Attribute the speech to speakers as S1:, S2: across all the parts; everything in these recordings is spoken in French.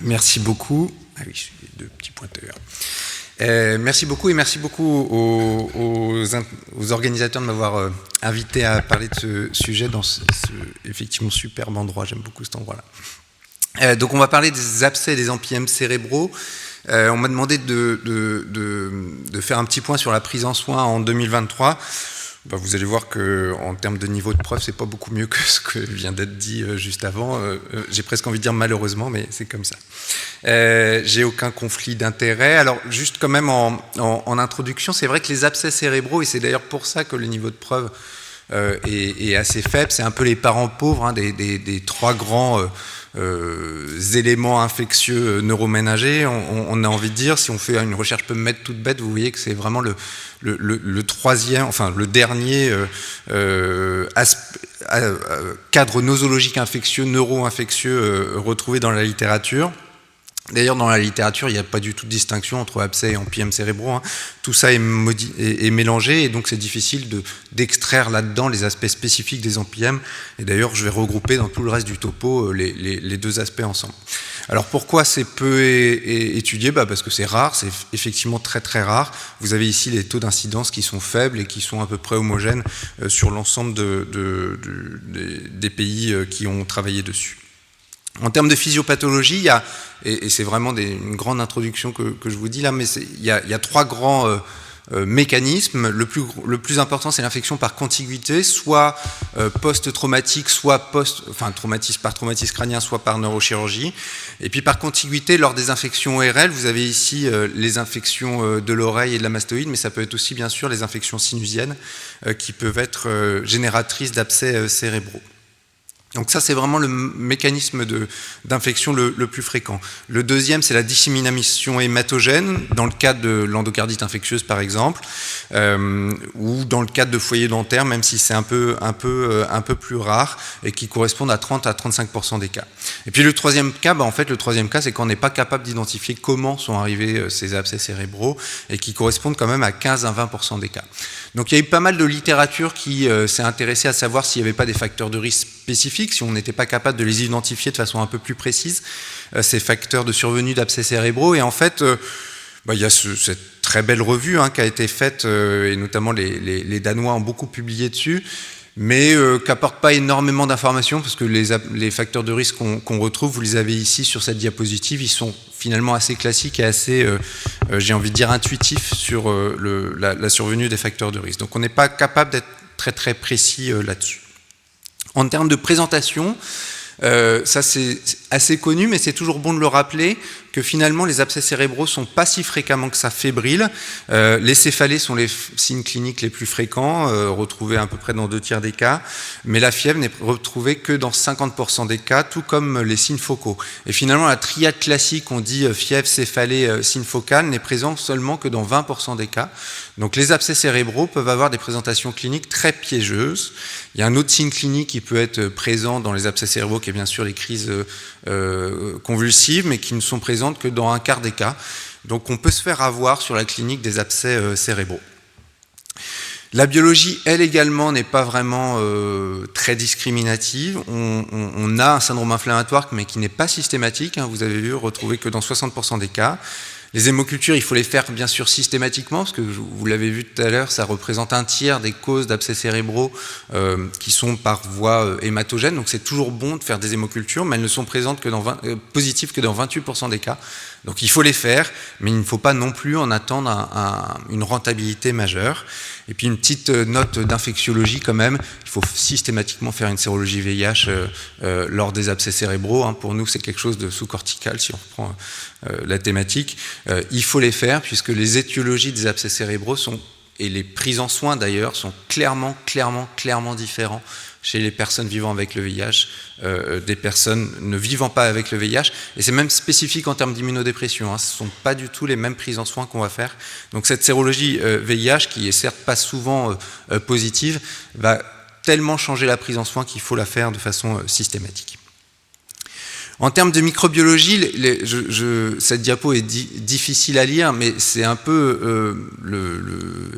S1: Merci beaucoup. Ah oui, j'ai deux petits pointeurs. Merci beaucoup et merci beaucoup aux organisateurs de m'avoir invité à parler de ce sujet dans ce effectivement superbe endroit. J'aime beaucoup cet endroit-là. Donc on va parler des abcès et des empyèmes cérébraux. On m'a demandé de faire un petit point sur la prise en soin en 2023. Vous allez voir qu'en termes de niveau de preuve, c'est pas beaucoup mieux que ce que vient d'être dit juste avant. J'ai presque envie de dire malheureusement, mais c'est comme ça. J'ai aucun conflit d'intérêt. Alors, juste quand même en introduction, c'est vrai que les abcès cérébraux, et c'est d'ailleurs pour ça que le niveau de preuve est assez faible, c'est un peu les parents pauvres des trois grands éléments infectieux neuroménagers. On a envie de dire, si on fait une recherche peu mettre toute bête, vous voyez que c'est vraiment le troisième, enfin le dernier cadre nosologique infectieux, neuro-infectieux retrouvé dans la littérature. D'ailleurs, dans la littérature, il n'y a pas du tout de distinction entre abcès et empyèmes cérébraux. Tout ça est mélangé, et donc c'est difficile d'extraire là-dedans les aspects spécifiques des empyèmes. Et d'ailleurs, je vais regrouper dans tout le reste du topo les deux aspects ensemble. Alors pourquoi c'est peu étudié ? Parce que c'est rare, c'est effectivement très très rare. Vous avez ici les taux d'incidence qui sont faibles et qui sont à peu près homogènes sur l'ensemble des pays qui ont travaillé dessus. En termes de physiopathologie, il y a, et c'est vraiment une grande introduction que je vous dis là, mais il y a trois grands mécanismes. Le plus important, c'est l'infection par contiguïté, soit post-traumatique, soit traumatisme par traumatisme crânien, soit par neurochirurgie. Et puis par contiguïté, lors des infections ORL, vous avez ici les infections de l'oreille et de la mastoïde, mais ça peut être aussi bien sûr les infections sinusiennes qui peuvent être génératrices d'abcès cérébraux. Donc ça, c'est vraiment le mécanisme d'infection le plus fréquent. Le deuxième, c'est la dissémination hématogène, dans le cadre de l'endocardite infectieuse, par exemple, ou dans le cadre de foyers dentaires, même si c'est un peu plus rare, et qui correspondent à 30 à 35% des cas. Et puis le troisième cas, le troisième cas, c'est qu'on n'est pas capable d'identifier comment sont arrivés ces abcès cérébraux, et qui correspondent quand même à 15 à 20% des cas. Donc il y a eu pas mal de littérature qui s'est intéressée à savoir s'il n'y avait pas des facteurs de risque spécifiques, si on n'était pas capable de les identifier de façon un peu plus précise, ces facteurs de survenue d'abcès cérébraux. Et en fait, il y a cette très belle revue qui a été faite, et notamment les Danois ont beaucoup publié dessus, mais qui n'apporte pas énormément d'informations, parce que les facteurs de risque qu'on retrouve, vous les avez ici sur cette diapositive, ils sont finalement assez classiques et assez, j'ai envie de dire, intuitifs sur la survenue des facteurs de risque. Donc on n'est pas capable d'être très très précis là-dessus. En termes de présentation, ça c'est assez connu, mais c'est toujours bon de le rappeler, que finalement les abcès cérébraux sont pas si fréquemment que ça fébriles. Les céphalées sont les signes cliniques les plus fréquents, retrouvés à peu près dans 2/3 des cas, mais la fièvre n'est retrouvée que dans 50% des cas, tout comme les signes focaux. Et finalement, la triade classique, on dit fièvre, céphalée, signe focal, n'est présent seulement que dans 20% des cas. Donc les abcès cérébraux peuvent avoir des présentations cliniques très piégeuses. Il y a un autre signe clinique qui peut être présent dans les abcès cérébraux, qui est bien sûr les crises convulsives, mais qui ne sont présentes que dans 1/4 des cas. Donc on peut se faire avoir sur la clinique des abcès cérébraux. La biologie, elle également, n'est pas vraiment très discriminative. On a un syndrome inflammatoire, mais qui n'est pas systématique. Vous avez vu, retrouvé que dans 60% des cas. Les hémocultures, il faut les faire bien sûr systématiquement, parce que vous l'avez vu tout à l'heure, ça représente 1/3 des causes d'abcès cérébraux qui sont par voie hématogène. Donc c'est toujours bon de faire des hémocultures, mais elles ne sont présentes que positives que dans 28% des cas. Donc il faut les faire, mais il ne faut pas non plus en attendre une rentabilité majeure. Et puis une petite note d'infectiologie quand même, il faut systématiquement faire une sérologie VIH lors des abcès cérébraux. Pour nous, c'est quelque chose de sous-cortical, si on reprend la thématique. Il faut les faire, puisque les étiologies des abcès cérébraux et les prises en soins d'ailleurs, sont clairement différents chez les personnes vivant avec le VIH, des personnes ne vivant pas avec le VIH, et c'est même spécifique en termes d'immunodépression, ce ne sont pas du tout les mêmes prises en soins qu'on va faire. Donc cette sérologie VIH, qui est certes pas souvent positive, va tellement changer la prise en soins qu'il faut la faire de façon systématique. En termes de microbiologie, cette diapo est difficile à lire, mais c'est un peu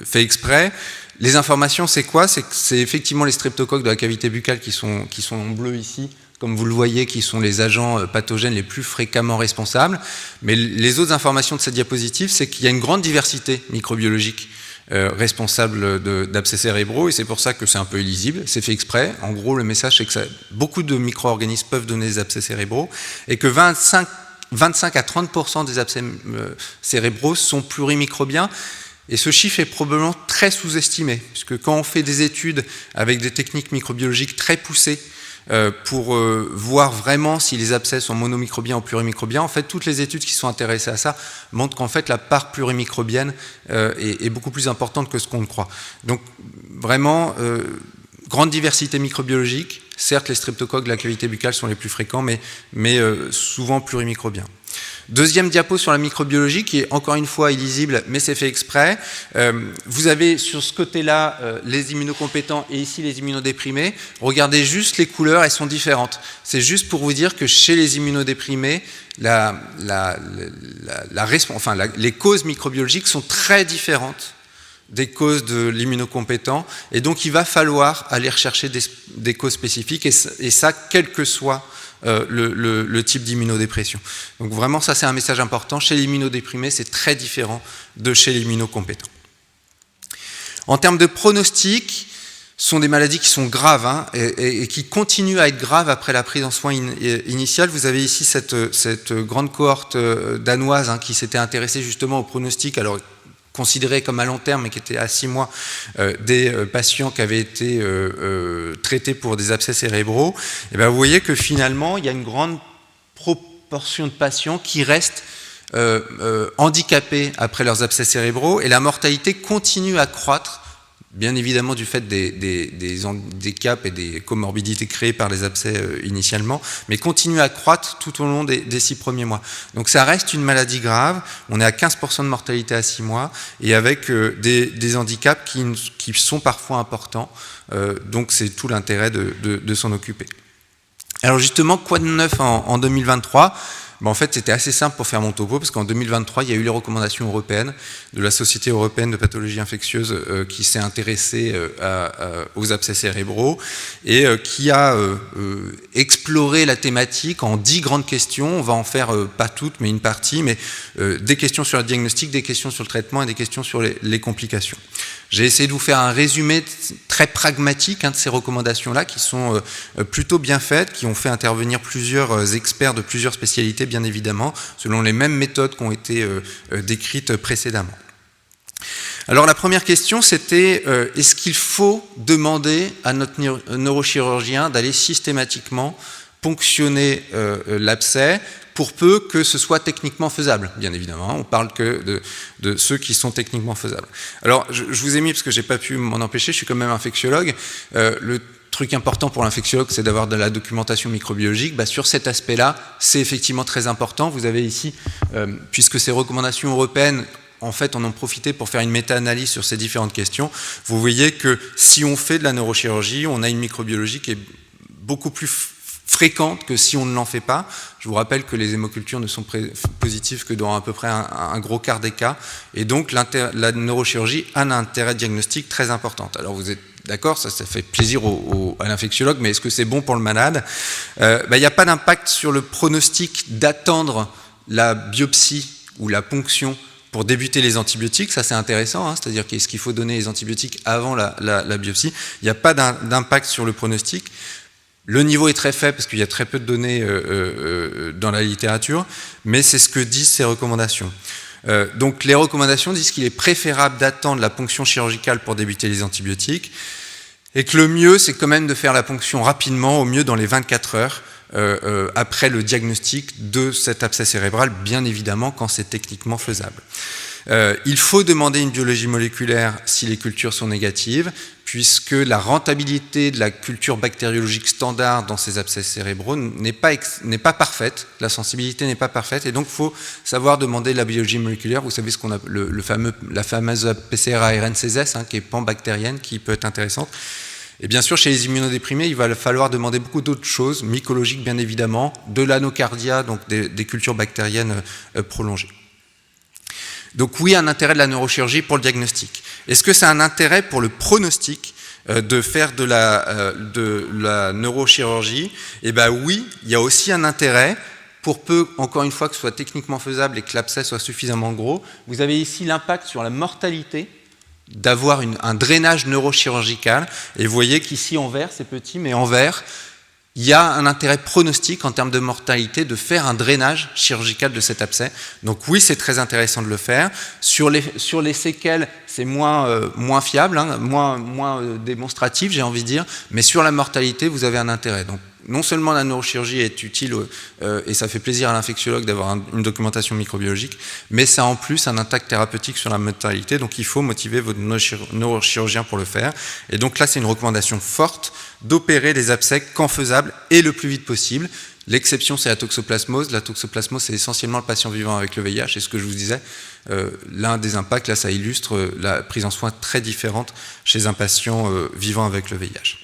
S1: fait exprès. Les informations, c'est quoi? C'est effectivement les streptocoques de la cavité buccale qui sont en bleu ici, comme vous le voyez, qui sont les agents pathogènes les plus fréquemment responsables. Mais les autres informations de cette diapositive, c'est qu'il y a une grande diversité microbiologique responsable d'abcès cérébraux, et c'est pour ça que c'est un peu illisible, c'est fait exprès. En gros, le message, c'est que beaucoup de micro-organismes peuvent donner des abcès cérébraux, et que 25 à 30% des abcès cérébraux sont plurimicrobiens. Et ce chiffre est probablement très sous-estimé, puisque quand on fait des études avec des techniques microbiologiques très poussées pour voir vraiment si les abcès sont monomicrobiens ou plurimicrobiens, en fait, toutes les études qui sont intéressées à ça montrent qu'en fait, la part plurimicrobienne est beaucoup plus importante que ce qu'on croit. Donc, vraiment, grande diversité microbiologique. Certes, les streptocoques de la cavité buccale sont les plus fréquents, mais souvent plurimicrobiens. Deuxième diapo sur la microbiologie, qui est encore une fois illisible, mais c'est fait exprès. Vous avez sur ce côté-là les immunocompétents et ici les immunodéprimés. Regardez juste les couleurs, elles sont différentes. C'est juste pour vous dire que chez les immunodéprimés, les causes microbiologiques sont très différentes des causes de l'immunocompétent, et donc il va falloir aller rechercher des causes spécifiques, et ça, quel que soit le type d'immunodépression. Donc vraiment, ça c'est un message important. Chez les immunodéprimés, c'est très différent de chez les immunocompétents. En termes de pronostic, ce sont des maladies qui sont graves et qui continuent à être graves après la prise en soins initiale. Vous avez ici cette grande cohorte danoise qui s'était intéressée justement au pronostic, alors considérés comme à long terme, mais qui étaient à 6 mois, des patients qui avaient été traités pour des abcès cérébraux. Et bien vous voyez que finalement, il y a une grande proportion de patients qui restent handicapés après leurs abcès cérébraux, et la mortalité continue à croître, bien évidemment du fait des handicaps et des comorbidités créées par les abcès initialement, mais continue à croître tout au long des 6 premiers mois. Donc ça reste une maladie grave, on est à 15% de mortalité à 6 mois, et avec des handicaps qui sont parfois importants, donc c'est tout l'intérêt de s'en occuper. Alors justement, quoi de neuf en 2023 ? En fait, c'était assez simple pour faire mon topo, parce qu'en 2023, il y a eu les recommandations européennes de la Société européenne de pathologie infectieuse qui s'est intéressée aux abcès cérébraux et qui a exploré la thématique en 10 grandes questions. On va en faire pas toutes, mais une partie, mais des questions sur le diagnostic, des questions sur le traitement et des questions sur les complications. J'ai essayé de vous faire un résumé très pragmatique de ces recommandations-là, qui sont plutôt bien faites, qui ont fait intervenir plusieurs experts de plusieurs spécialités, bien évidemment, selon les mêmes méthodes qui ont été décrites précédemment. Alors la première question, c'était est-ce qu'il faut demander à notre neurochirurgien d'aller systématiquement ponctionner l'abcès, pour peu que ce soit techniquement faisable, bien évidemment. On parle que de ceux qui sont techniquement faisables. Alors, je vous ai mis, parce que je n'ai pas pu m'en empêcher, je suis quand même infectiologue. Le truc important pour l'infectiologue, c'est d'avoir de la documentation microbiologique. Sur cet aspect-là, c'est effectivement très important. Vous avez ici, puisque ces recommandations européennes, en fait, on en profité pour faire une méta-analyse sur ces différentes questions. Vous voyez que si on fait de la neurochirurgie, on a une microbiologie qui est beaucoup plus fréquente que si on ne l'en fait pas. Je vous rappelle que les hémocultures ne sont positives que dans à peu près un gros quart des cas, et donc la neurochirurgie a un intérêt diagnostique très important. Alors vous êtes d'accord, ça fait plaisir à l'infectiologue, mais est-ce que c'est bon pour le malade ? Il n'y a pas d'impact sur le pronostic d'attendre la biopsie ou la ponction pour débuter les antibiotiques. Ça c'est intéressant, c'est-à-dire qu'est-ce qu'il faut donner les antibiotiques avant la biopsie. Il n'y a pas d'impact sur le pronostic. Le niveau est très faible parce qu'il y a très peu de données dans la littérature, mais c'est ce que disent ces recommandations. Donc les recommandations disent qu'il est préférable d'attendre la ponction chirurgicale pour débuter les antibiotiques, et que le mieux c'est quand même de faire la ponction rapidement, au mieux dans les 24 heures après le diagnostic de cet abcès cérébral, bien évidemment quand c'est techniquement faisable. Il faut demander une biologie moléculaire si les cultures sont négatives, puisque la rentabilité de la culture bactériologique standard dans ces abcès cérébraux n'est pas parfaite, la sensibilité n'est pas parfaite, et donc il faut savoir demander la biologie moléculaire. Vous savez ce qu'on a, la fameuse PCR ARN-CSS, qui est pan-bactérienne, qui peut être intéressante. Et bien sûr, chez les immunodéprimés, il va falloir demander beaucoup d'autres choses, mycologiques bien évidemment, de l'anocardia, donc des cultures bactériennes prolongées. Donc oui, un intérêt de la neurochirurgie pour le diagnostic. Est-ce que ça a un intérêt pour le pronostic ? de faire de la neurochirurgie, et ben oui, il y a aussi un intérêt, pour peu, encore une fois, que ce soit techniquement faisable et que l'abcès soit suffisamment gros. Vous avez ici l'impact sur la mortalité d'avoir un drainage neurochirurgical, et vous voyez qu'ici en vert, c'est petit, mais en vert, il y a un intérêt pronostique en termes de mortalité de faire un drainage chirurgical de cet abcès. Donc oui, c'est très intéressant de le faire. Sur les séquelles, c'est moins fiable, hein, moins démonstratif, j'ai envie de dire, mais sur la mortalité, vous avez un intérêt. Donc non seulement la neurochirurgie est utile et ça fait plaisir à l'infectiologue d'avoir une documentation microbiologique, mais ça a en plus un impact thérapeutique sur la mortalité, donc il faut motiver votre neurochirurgien pour le faire. Et donc là, c'est une recommandation forte d'opérer les abcès quand faisable et le plus vite possible. L'exception, c'est la toxoplasmose. La toxoplasmose, c'est essentiellement le patient vivant avec le VIH. Et ce que je vous disais, l'un des impacts, là, ça illustre la prise en soin très différente chez un patient vivant avec le VIH.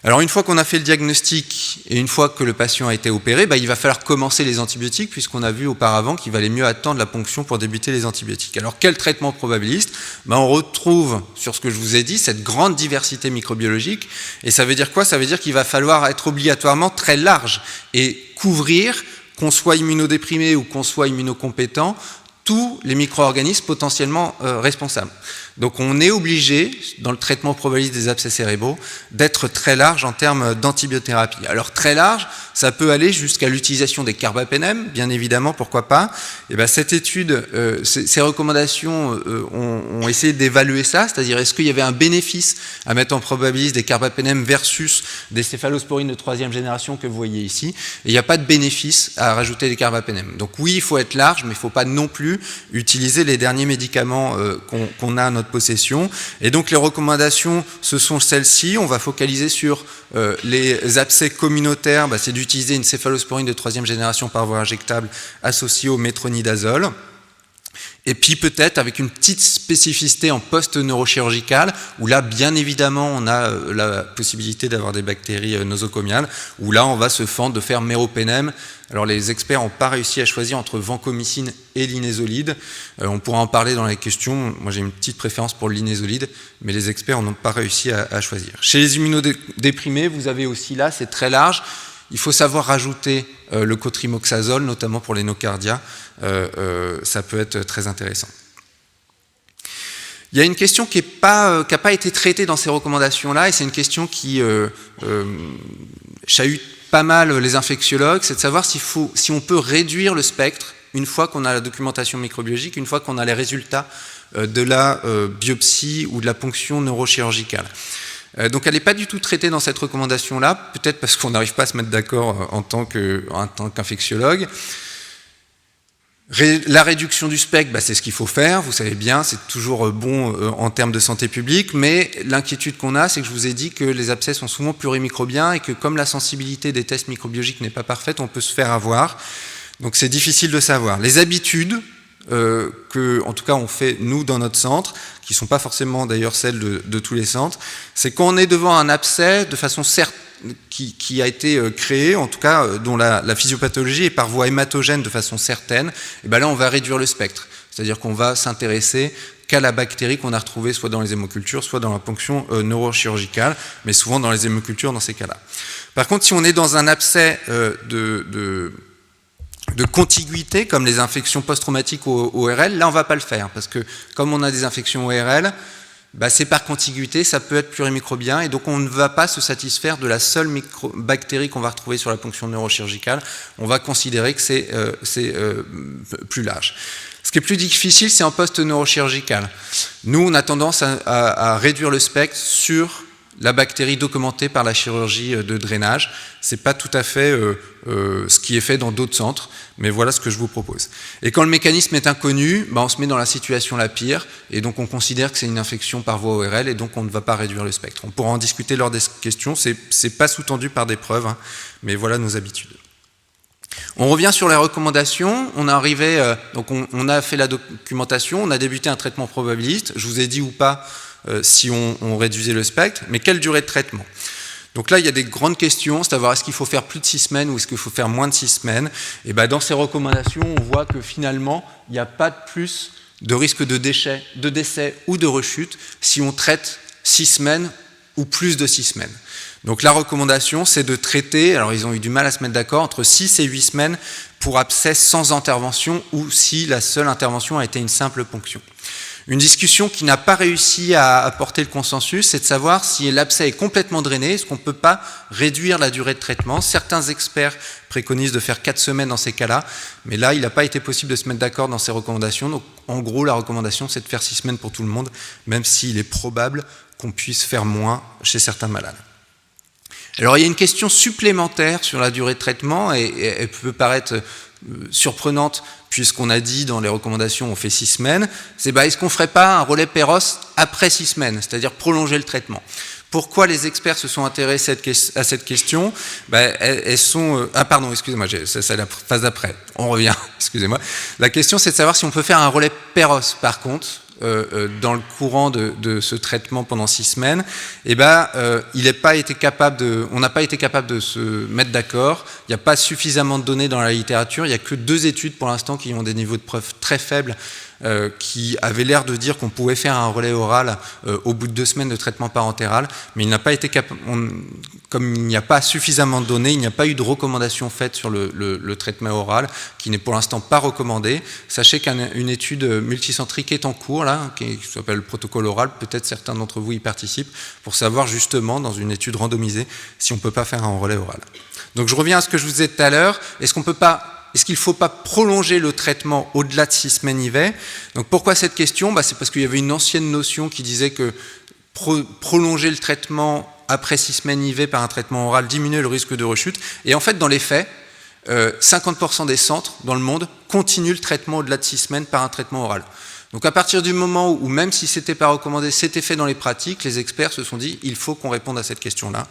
S1: Alors une fois qu'on a fait le diagnostic et une fois que le patient a été opéré, il va falloir commencer les antibiotiques puisqu'on a vu auparavant qu'il valait mieux attendre la ponction pour débuter les antibiotiques. Alors quel traitement probabiliste ? On retrouve sur ce que je vous ai dit cette grande diversité microbiologique et ça veut dire quoi ? Ça veut dire qu'il va falloir être obligatoirement très large et couvrir, qu'on soit immunodéprimé ou qu'on soit immunocompétent, tous les micro-organismes potentiellement responsables. Donc on est obligé, dans le traitement probabiliste des abcès cérébraux, d'être très large en termes d'antibiothérapie. Alors très large, ça peut aller jusqu'à l'utilisation des carbapénèmes, bien évidemment, pourquoi pas. Et cette étude, ces recommandations ont essayé d'évaluer ça, c'est-à-dire est-ce qu'il y avait un bénéfice à mettre en probabiliste des carbapénèmes versus des céphalosporines de 3e génération que vous voyez ici. Et il n'y a pas de bénéfice à rajouter des carbapénèmes. Donc oui, il faut être large, mais il ne faut pas non plus utiliser les derniers médicaments qu'on a à notre possession. Et donc les recommandations, ce sont celles-ci. On va focaliser sur les abcès communautaires. C'est d'utiliser une céphalosporine de 3e génération par voie injectable associée au métronidazole. Et puis peut-être avec une petite spécificité en post-neurochirurgical, où là, bien évidemment, on a la possibilité d'avoir des bactéries nosocomiales, où là, on va se fendre de faire méropénème. Alors les experts n'ont pas réussi à choisir entre vancomycine et l'inésolide. On pourra en parler dans les questions. Moi, j'ai une petite préférence pour l'inésolide, mais les experts n'ont pas réussi à choisir. Chez les immunodéprimés, vous avez aussi là, c'est très large. Il faut savoir rajouter le cotrimoxazole, notamment pour les nocardias. Ça peut être très intéressant. Il y a une question qui n'a pas été traitée dans ces recommandations-là, et c'est une question qui chahute pas mal les infectiologues, c'est de savoir si on peut réduire le spectre une fois qu'on a la documentation microbiologique, une fois qu'on a les résultats de la biopsie ou de la ponction neurochirurgicale. Donc elle n'est pas du tout traitée dans cette recommandation-là, peut-être parce qu'on n'arrive pas à se mettre d'accord en tant qu'infectiologue. La réduction du spectre, c'est ce qu'il faut faire, vous savez bien, c'est toujours bon en termes de santé publique, mais l'inquiétude qu'on a, c'est que je vous ai dit que les abcès sont souvent plurimicrobiens et que comme la sensibilité des tests microbiologiques n'est pas parfaite, on peut se faire avoir. Donc c'est difficile de savoir. Les habitudes que, en tout cas, on fait, nous, dans notre centre, qui ne sont pas forcément d'ailleurs celles de tous les centres, c'est quand on est devant un abcès de façon certaine, qui a été créé, en tout cas dont la physiopathologie est par voie hématogène de façon certaine, et là on va réduire le spectre. C'est-à-dire qu'on va s'intéresser qu'à la bactérie qu'on a retrouvée soit dans les hémocultures, soit dans la ponction neurochirurgicale, mais souvent dans les hémocultures dans ces cas-là. Par contre, si on est dans un abcès de contiguïté, comme les infections post-traumatiques au ORL, là on ne va pas le faire, parce que comme on a des infections ORL, c'est par contiguïté, ça peut être plurimicrobien, et donc on ne va pas se satisfaire de la seule bactérie qu'on va retrouver sur la ponction neurochirurgicale, on va considérer que c'est plus large. Ce qui est plus difficile, c'est en post-neurochirurgical. Nous, on a tendance à réduire le spectre sur la bactérie documentée par la chirurgie de drainage. Ce n'est pas tout à fait ce qui est fait dans d'autres centres, mais voilà ce que je vous propose. Et quand le mécanisme est inconnu, on se met dans la situation la pire, et donc on considère que c'est une infection par voie ORL, et donc on ne va pas réduire le spectre. On pourra en discuter lors des questions, c'est pas sous-tendu par des preuves, mais voilà nos habitudes. On revient sur les recommandations, on a fait la documentation, on a débuté un traitement probabiliste, je vous ai dit ou pas si on réduisait le spectre, mais quelle durée de traitement ? Donc là, il y a des grandes questions, c'est à savoir est-ce qu'il faut faire plus de 6 semaines ou est-ce qu'il faut faire moins de 6 semaines ? Et dans ces recommandations, on voit que finalement, il n'y a pas de plus de risque de décès ou de rechute si on traite 6 semaines ou plus de 6 semaines. Donc la recommandation, c'est de traiter, alors ils ont eu du mal à se mettre d'accord, entre 6 et 8 semaines pour abscesse sans intervention ou si la seule intervention a été une simple ponction. Une discussion qui n'a pas réussi à apporter le consensus, c'est de savoir si l'abcès est complètement drainé, est-ce qu'on ne peut pas réduire la durée de traitement. Certains experts préconisent de faire 4 semaines dans ces cas-là, mais là, il n'a pas été possible de se mettre d'accord dans ces recommandations. Donc, en gros, la recommandation, c'est de faire 6 semaines pour tout le monde, même s'il est probable qu'on puisse faire moins chez certains malades. Alors, il y a une question supplémentaire sur la durée de traitement, et elle peut paraître surprenante, puisqu'on a dit dans les recommandations on fait 6 semaines, c'est est-ce qu'on ne ferait pas un relais Péros après 6 semaines, c'est-à-dire prolonger le traitement. Pourquoi les experts se sont intéressés à cette question? Elles sont... pardon, excusez-moi, c'est la phase d'après, on revient, excusez-moi. La question, c'est de savoir si on peut faire un relais Péros, par contre, dans le courant de ce traitement pendant 6 semaines, on n'a pas été capable de se mettre d'accord. Il n'y a pas suffisamment de données dans la littérature. Il n'y a que 2 études pour l'instant qui ont des niveaux de preuve très faibles, qui avaient l'air de dire qu'on pouvait faire un relais oral au bout de 2 semaines de traitement parentéral, mais il n'a pas été comme il n'y a pas suffisamment de données, il n'y a pas eu de recommandation faite sur le traitement oral, qui n'est pour l'instant pas recommandé. Sachez qu'une étude multicentrique est en cours, là, qui s'appelle le protocole oral, peut-être certains d'entre vous y participent, pour savoir justement, dans une étude randomisée, si on ne peut pas faire un relais oral. Donc je reviens à ce que je vous disais tout à l'heure, est-ce qu'il ne faut pas prolonger le traitement au-delà de 6 semaines IV? Donc pourquoi cette question? C'est parce qu'il y avait une ancienne notion qui disait que prolonger le traitement après 6 semaines IV par un traitement oral diminuait le risque de rechute. Et en fait, dans les faits, 50% des centres dans le monde continuent le traitement au-delà de 6 semaines par un traitement oral. Donc à partir du moment où, même si ce n'était pas recommandé, c'était fait dans les pratiques, les experts se sont dit il faut qu'on réponde à cette question-là.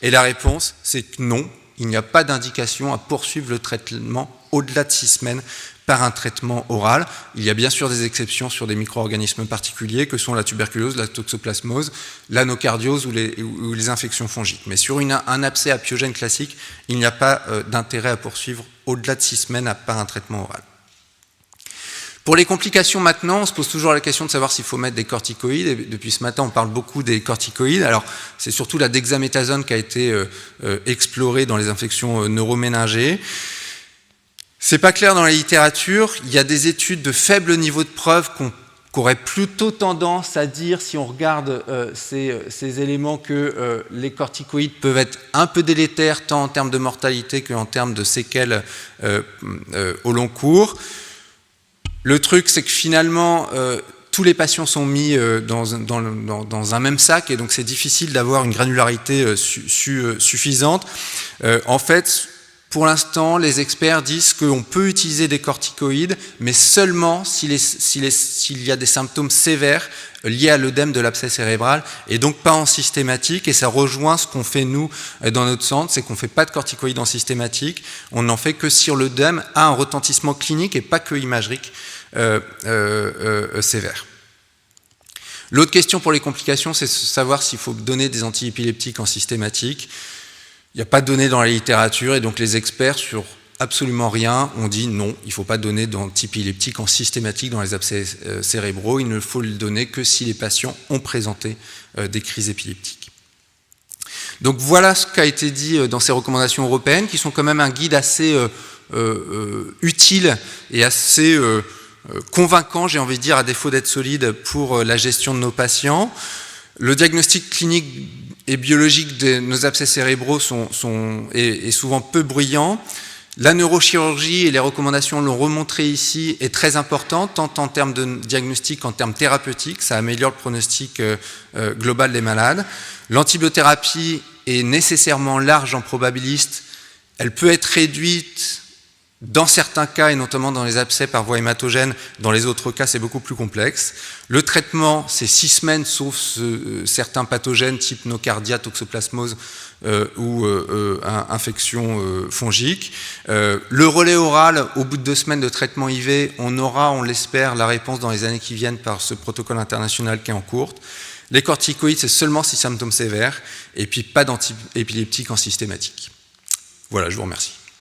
S1: Et la réponse, c'est que non, il n'y a pas d'indication à poursuivre le traitement au-delà de 6 semaines par un traitement oral. Il y a bien sûr des exceptions sur des micro-organismes particuliers que sont la tuberculose, la toxoplasmose, l'anocardiose ou les infections fongiques. Mais sur un abcès apiogène classique, il n'y a pas d'intérêt à poursuivre au-delà de 6 semaines par un traitement oral. Pour les complications maintenant, on se pose toujours la question de savoir s'il faut mettre des corticoïdes. Et depuis ce matin, on parle beaucoup des corticoïdes. Alors, c'est surtout la dexaméthasone qui a été explorée dans les infections neuroméningées. C'est pas clair dans la littérature. Il y a des études de faible niveau de preuve qu'aurait plutôt tendance à dire, si on regarde ces éléments, que les corticoïdes peuvent être un peu délétères, tant en termes de mortalité qu'en termes de séquelles au long cours. Le truc, c'est que finalement, tous les patients sont mis dans un même sac, et donc c'est difficile d'avoir une granularité suffisante. En fait, pour l'instant, les experts disent qu'on peut utiliser des corticoïdes, mais seulement s'il y a des symptômes sévères liés à l'œdème de l'abcès cérébral, et donc pas en systématique, et ça rejoint ce qu'on fait nous dans notre centre, c'est qu'on ne fait pas de corticoïdes en systématique, on n'en fait que si l'œdème a un retentissement clinique et pas que imagérique sévère. L'autre question pour les complications, c'est de savoir s'il faut donner des antiépileptiques en systématique. Il n'y a pas de données dans la littérature, et donc les experts sur absolument rien ont dit non, il ne faut pas donner d'antiépileptiques en systématique dans les abcès cérébraux, il ne faut le donner que si les patients ont présenté des crises épileptiques. Donc voilà ce qui a été dit dans ces recommandations européennes, qui sont quand même un guide assez utile et assez convaincant, j'ai envie de dire, à défaut d'être solide, pour la gestion de nos patients. Le diagnostic clinique et biologique de nos abcès cérébraux est souvent peu bruyant. La neurochirurgie, et les recommandations l'ont remontré ici, est très importante, tant en termes de diagnostic qu'en termes thérapeutiques. Ça améliore le pronostic global des malades. L'antibiothérapie est nécessairement large en probabiliste. Elle peut être réduite dans certains cas, et notamment dans les abcès par voie hématogène. Dans les autres cas, c'est beaucoup plus complexe. Le traitement, c'est 6 semaines, sauf certains pathogènes type nocardia, toxoplasmose ou infection fongique. Le relais oral, au bout de 2 semaines de traitement IV, on aura, on l'espère, la réponse dans les années qui viennent par ce protocole international qui est en cours. Les corticoïdes, c'est seulement si symptômes sévères, et puis pas d'antiépileptiques en systématique. Voilà, je vous remercie.